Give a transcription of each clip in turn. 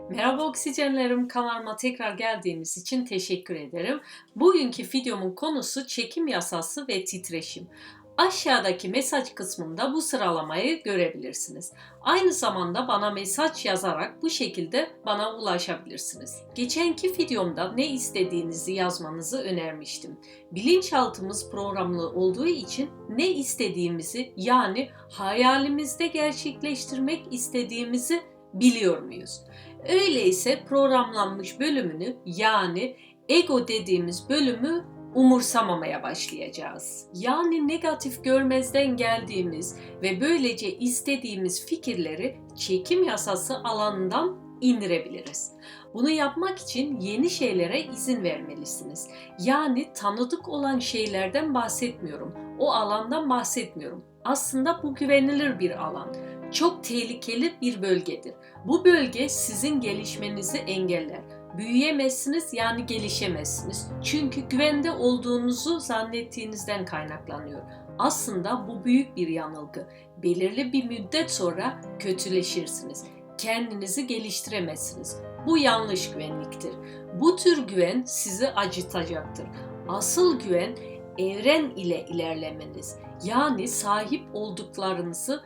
Merhaba oksijenlerim, kanalıma tekrar geldiğiniz için teşekkür ederim. Bugünkü videomun konusu çekim yasası ve titreşim. Aşağıdaki mesaj kısmında bu sıralamayı görebilirsiniz. Aynı zamanda bana mesaj yazarak bu şekilde bana ulaşabilirsiniz. Geçenki videomda ne istediğinizi yazmanızı önermiştim. Bilinçaltımız programlı olduğu için ne istediğimizi, yani hayalimizde gerçekleştirmek istediğimizi biliyor muyuz? Öyleyse programlanmış bölümünü, yani ego dediğimiz bölümü umursamamaya başlayacağız. Yani negatif görmezden geldiğimiz ve böylece istediğimiz fikirleri çekim yasası alanından indirebiliriz. Bunu yapmak için yeni şeylere izin vermelisiniz. Yani tanıdık olan şeylerden bahsetmiyorum. O alandan bahsetmiyorum. Aslında bu güvenilir bir alan. Çok tehlikeli bir bölgedir. Bu bölge sizin gelişmenizi engeller. Büyüyemezsiniz, yani gelişemezsiniz. Çünkü güvende olduğunuzu zannettiğinizden kaynaklanıyor. Aslında bu büyük bir yanılgı. Belirli bir müddet sonra kötüleşirsiniz. Kendinizi geliştiremezsiniz. Bu yanlış güvenliktir. Bu tür güven sizi acıtacaktır. Asıl güven evren ile ilerlemeniz. Yani sahip olduklarınızı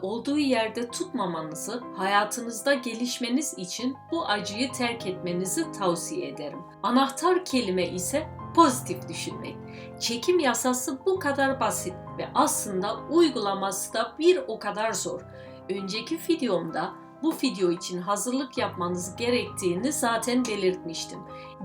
olduğu yerde tutmamanızı, hayatınızda gelişmeniz için bu acıyı terk etmenizi tavsiye ederim. Anahtar kelime ise pozitif düşünmek. Çekim yasası bu kadar basit ve aslında uygulaması da bir o kadar zor. Önceki videomda bu video için hazırlık yapmanız gerektiğini zaten belirtmiştim.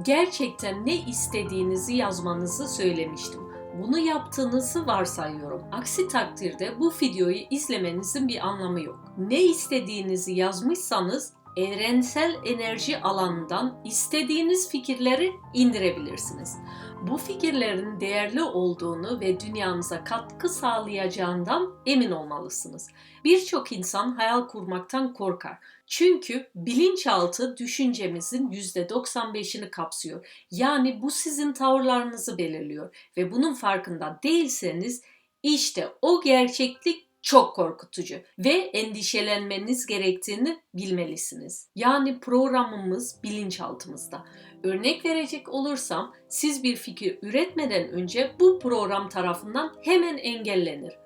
Gerçekten ne istediğinizi yazmanızı söylemiştim. Bunu yaptığınızı varsayıyorum. Aksi takdirde bu videoyu izlemenizin bir anlamı yok. Ne istediğinizi yazmışsanız evrensel enerji alanından istediğiniz fikirleri indirebilirsiniz. Bu fikirlerin değerli olduğunu ve dünyanıza katkı sağlayacağından emin olmalısınız. Birçok insan hayal kurmaktan korkar. Çünkü bilinçaltı düşüncemizin %95'ini kapsıyor. Yani bu sizin tavırlarınızı belirliyor ve bunun farkında değilseniz işte o gerçeklik çok korkutucu ve endişelenmeniz gerektiğini bilmelisiniz. Yani programımız bilinçaltımızda. Örnek verecek olursam, siz bir fikir üretmeden önce bu program tarafından hemen engellenir.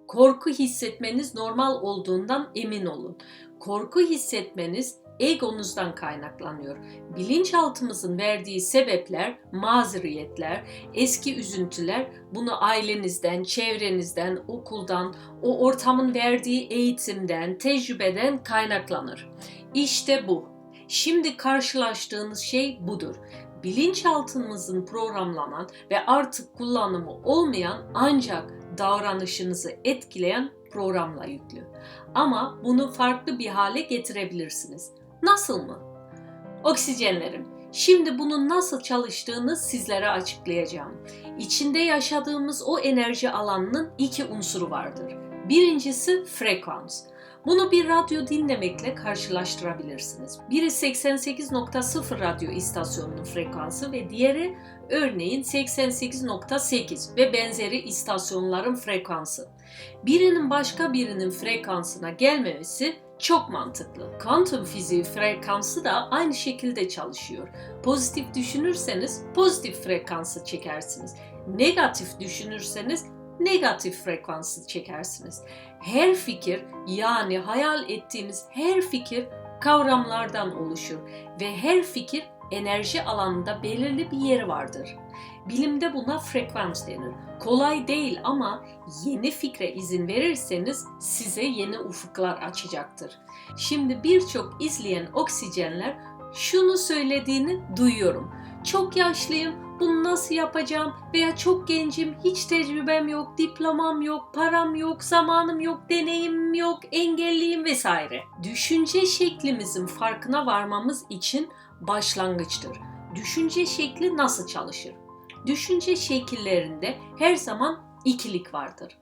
Korku hissetmeniz normal olduğundan emin olun. Korku hissetmeniz egonuzdan kaynaklanıyor. Bilinçaltımızın verdiği sebepler, mazeriyetler, eski üzüntüler, bunu ailenizden, çevrenizden, okuldan, o ortamın verdiği eğitimden, tecrübeden kaynaklanır. İşte bu. Şimdi karşılaştığınız şey budur. Bilinçaltımızın programlanan ve artık kullanımı olmayan, ancak davranışınızı etkileyen programla yüklü. Ama bunu farklı bir hale getirebilirsiniz. Nasıl mı? Oksijenlerim. Şimdi bunun nasıl çalıştığını sizlere açıklayacağım. İçinde yaşadığımız o enerji alanının iki unsuru vardır. Birincisi frekans. Bunu bir radyo dinlemekle karşılaştırabilirsiniz. Biri 88.0 radyo istasyonunun frekansı ve diğeri örneğin 88.8 ve benzeri istasyonların frekansı. Birinin başka birinin frekansına gelmemesi çok mantıklı. Kuantum fiziği frekansı da aynı şekilde çalışıyor. Pozitif düşünürseniz pozitif frekansı çekersiniz. Negatif düşünürseniz negatif frekansı çekersiniz. Her fikir, yani hayal ettiğimiz her fikir kavramlardan oluşur ve her fikir enerji alanında belirli bir yeri vardır. Bilimde buna frekans denir. Kolay değil ama yeni fikre izin verirseniz size yeni ufuklar açacaktır. Şimdi birçok izleyen oksijenler şunu söylediğini duyuyorum. Çok yaşlıyım, bunu nasıl yapacağım, veya çok gencim, hiç tecrübem yok, diplomam yok, param yok, zamanım yok, deneyimim yok, engelliyim vesaire. Düşünce şeklimizin farkına varmamız için başlangıçtır. Düşünce şekli nasıl çalışır? Düşünce şekillerinde her zaman ikilik vardır.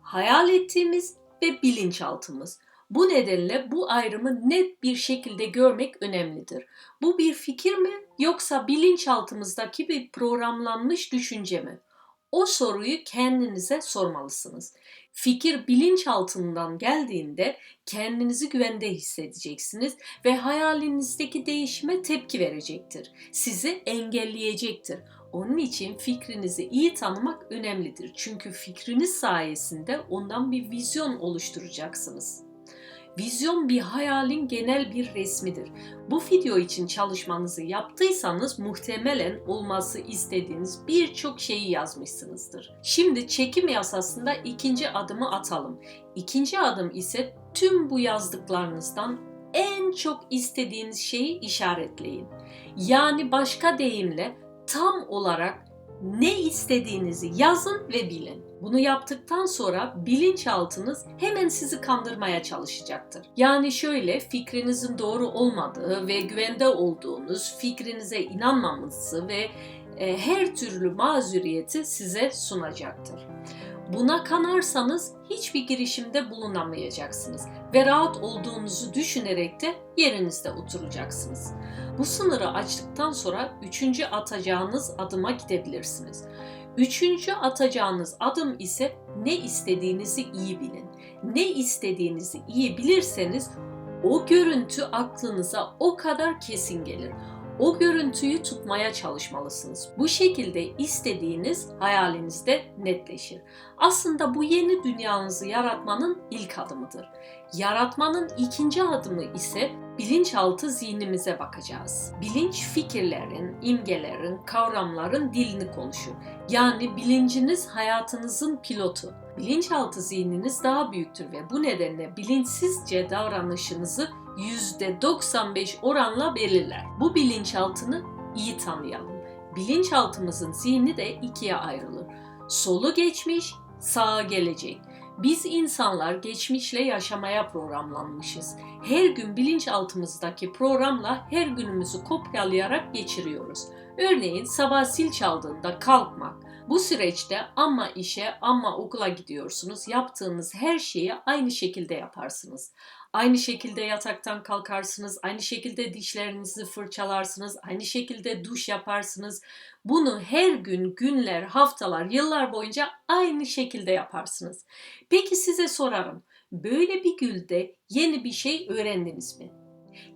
Hayal ettiğimiz ve bilinçaltımız. Bu nedenle bu ayrımı net bir şekilde görmek önemlidir. Bu bir fikir mi, yoksa bilinçaltımızdaki bir programlanmış düşünce mi? O soruyu kendinize sormalısınız. Fikir bilinçaltından geldiğinde kendinizi güvende hissedeceksiniz ve hayalinizdeki değişime tepki verecektir. Sizi engelleyecektir. Onun için fikrinizi iyi tanımak önemlidir. Çünkü fikriniz sayesinde ondan bir vizyon oluşturacaksınız. Vizyon bir hayalin genel bir resmidir. Bu video için çalışmanızı yaptıysanız muhtemelen olması istediğiniz birçok şeyi yazmışsınızdır. Şimdi çekim yasasında ikinci adımı atalım. İkinci adım ise tüm bu yazdıklarınızdan en çok istediğiniz şeyi işaretleyin. Yani başka deyimle tam olarak ne istediğinizi yazın ve bilin. Bunu yaptıktan sonra bilinçaltınız hemen sizi kandırmaya çalışacaktır. Yani şöyle, fikrinizin doğru olmadığı ve güvende olduğunuz, fikrinize inanmamanızı ve her türlü mazeriyeti size sunacaktır. Buna kanarsanız hiçbir girişimde bulunamayacaksınız ve rahat olduğunuzu düşünerek de yerinizde oturacaksınız. Bu sınırı açtıktan sonra üçüncü atacağınız adıma gidebilirsiniz. Üçüncü atacağınız adım ise ne istediğinizi iyi bilin. Ne istediğinizi iyi bilirseniz o görüntü aklınıza o kadar kesin gelir. O görüntüyü tutmaya çalışmalısınız. Bu şekilde istediğiniz hayalinizde netleşir. Aslında bu yeni dünyanızı yaratmanın ilk adımıdır. Yaratmanın ikinci adımı ise bilinçaltı zihnimize bakacağız. Bilinç fikirlerin, imgelerin, kavramların dilini konuşur. Yani bilinciniz hayatınızın pilotu. Bilinçaltı zihniniz daha büyüktür ve bu nedenle bilinçsizce davranışınızı %95 oranla belirler. Bu bilinçaltını iyi tanıyalım. Bilinçaltımızın zihni de ikiye ayrılır. Solu geçmiş, sağa gelecek. Biz insanlar geçmişle yaşamaya programlanmışız. Her gün bilinçaltımızdaki programla her günümüzü kopyalayarak geçiriyoruz. Örneğin sabah zil çaldığında kalkmak. Bu süreçte ama işe ama okula gidiyorsunuz. Yaptığınız her şeyi aynı şekilde yaparsınız. Aynı şekilde yataktan kalkarsınız, aynı şekilde dişlerinizi fırçalarsınız, aynı şekilde duş yaparsınız. Bunu her gün, günler, haftalar, yıllar boyunca aynı şekilde yaparsınız. Peki size sorarım, böyle bir günde yeni bir şey öğrendiniz mi?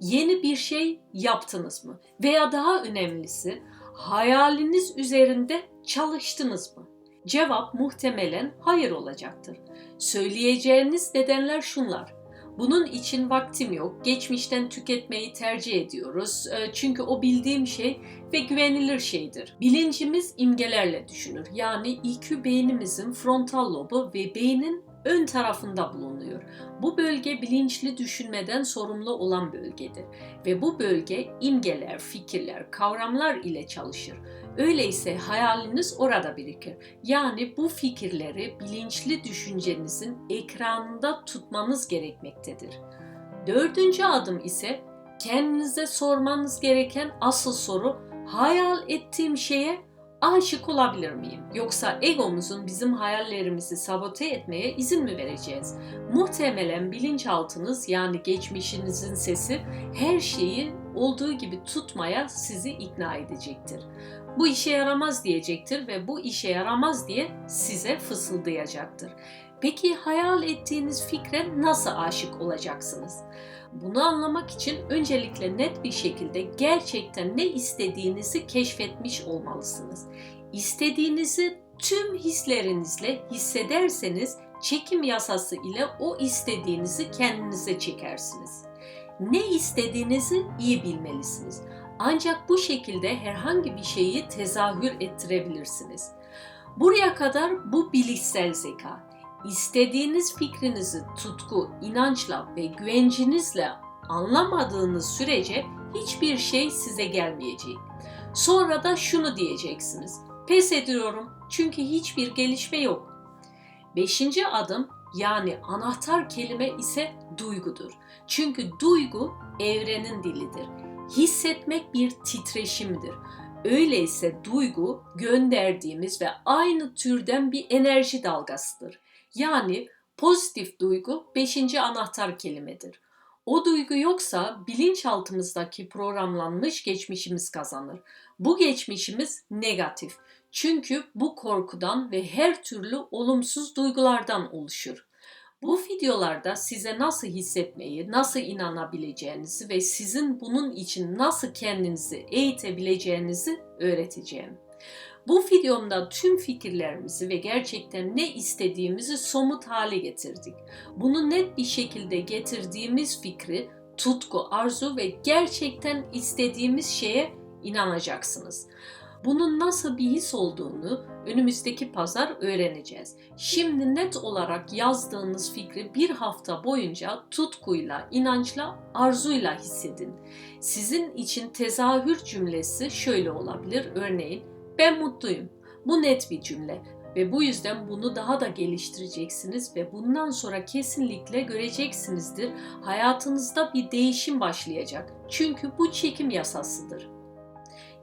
Yeni bir şey yaptınız mı? Veya daha önemlisi, hayaliniz üzerinde çalıştınız mı? Cevap muhtemelen hayır olacaktır. Söyleyeceğiniz nedenler şunlar: bunun için vaktim yok, geçmişten tüketmeyi tercih ediyoruz. Çünkü o bildiğim şey ve güvenilir şeydir. Bilincimiz imgelerle düşünür. Yani IQ beynimizin frontal lobu ve beynin ön tarafında bulunuyor. Bu bölge bilinçli düşünmeden sorumlu olan bölgedir. Ve bu bölge imgeler, fikirler, kavramlar ile çalışır. Öyleyse hayaliniz orada birikir. Yani bu fikirleri bilinçli düşüncenizin ekranında tutmanız gerekmektedir. Dördüncü adım ise kendinize sormanız gereken asıl soru: hayal ettiğim şeye aşık olabilir miyim? Yoksa egomuzun bizim hayallerimizi sabote etmeye izin mi vereceğiz? Muhtemelen bilinçaltınız, yani geçmişinizin sesi, her şeyi olduğu gibi tutmaya sizi ikna edecektir. Bu işe yaramaz diyecektir ve bu işe yaramaz diye size fısıldayacaktır. Peki hayal ettiğiniz fikre nasıl aşık olacaksınız? Bunu anlamak için öncelikle net bir şekilde gerçekten ne istediğinizi keşfetmiş olmalısınız. İstediğinizi tüm hislerinizle hissederseniz çekim yasası ile o istediğinizi kendinize çekersiniz. Ne istediğinizi iyi bilmelisiniz. Ancak bu şekilde herhangi bir şeyi tezahür ettirebilirsiniz. Buraya kadar bu bilişsel zeka. İstediğiniz fikrinizi tutku, inançla ve güvencinizle anlamadığınız sürece hiçbir şey size gelmeyecek. Sonra da şunu diyeceksiniz: pes ediyorum çünkü hiçbir gelişme yok. Beşinci adım, yani anahtar kelime ise duygudur. Çünkü duygu evrenin dilidir. Hissetmek bir titreşimdir. Öyleyse duygu gönderdiğimiz ve aynı türden bir enerji dalgasıdır. Yani pozitif duygu 5. anahtar kelimedir. O duygu yoksa bilinçaltımızdaki programlanmış geçmişimiz kazanır. Bu geçmişimiz negatif. Çünkü bu korkudan ve her türlü olumsuz duygulardan oluşur. Bu videolarda size nasıl hissetmeyi, nasıl inanabileceğinizi ve sizin bunun için nasıl kendinizi eğitebileceğinizi öğreteceğim. Bu videomda tüm fikirlerimizi ve gerçekten ne istediğimizi somut hale getirdik. Bunu net bir şekilde getirdiğimiz fikri, tutku, arzu ve gerçekten istediğimiz şeye inanacaksınız. Bunun nasıl bir his olduğunu önümüzdeki pazar öğreneceğiz. Şimdi net olarak yazdığınız fikri bir hafta boyunca tutkuyla, inançla, arzuyla hissedin. Sizin için tezahür cümlesi şöyle olabilir. Örneğin, ben mutluyum. Bu net bir cümle ve bu yüzden bunu daha da geliştireceksiniz ve bundan sonra kesinlikle göreceksinizdir. Hayatınızda bir değişim başlayacak. Çünkü bu çekim yasasıdır.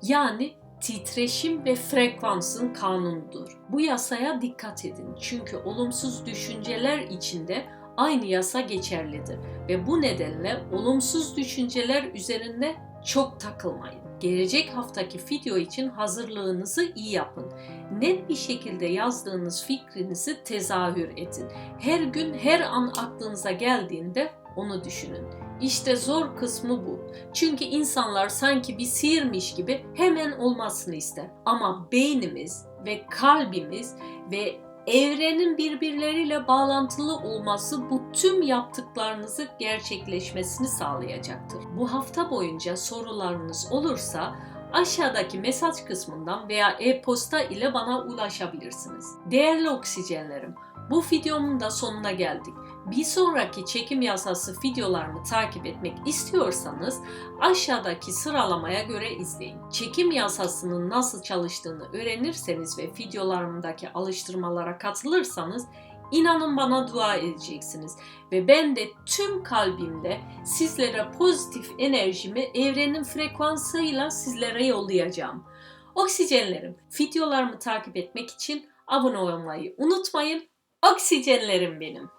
Yani titreşim ve frekansın kanunudur. Bu yasaya dikkat edin. Çünkü olumsuz düşünceler içinde aynı yasa geçerlidir ve bu nedenle olumsuz düşünceler üzerinde çok takılmayın. Gelecek haftaki video için hazırlığınızı iyi yapın. Net bir şekilde yazdığınız fikrinizi tezahür edin. Her gün, her an aklınıza geldiğinde onu düşünün. İşte zor kısmı bu. Çünkü insanlar sanki bir sihirmiş gibi hemen olmasını ister. Ama beynimiz ve kalbimiz ve evrenin birbirleriyle bağlantılı olması bu tüm yaptıklarınızı gerçekleşmesini sağlayacaktır. Bu hafta boyunca sorularınız olursa aşağıdaki mesaj kısmından veya e-posta ile bana ulaşabilirsiniz. Değerli oksijenlerim, bu videomun da sonuna geldik. Bir sonraki çekim yasası videolarımı takip etmek istiyorsanız aşağıdaki sıralamaya göre izleyin. Çekim yasasının nasıl çalıştığını öğrenirseniz ve videolarımdaki alıştırmalara katılırsanız inanın bana dua edeceksiniz ve ben de tüm kalbimle sizlere pozitif enerjimi evrenin frekansıyla sizlere yollayacağım. Oksijenlerim, videolarımı takip etmek için abone olmayı unutmayın. Oksijenlerim benim.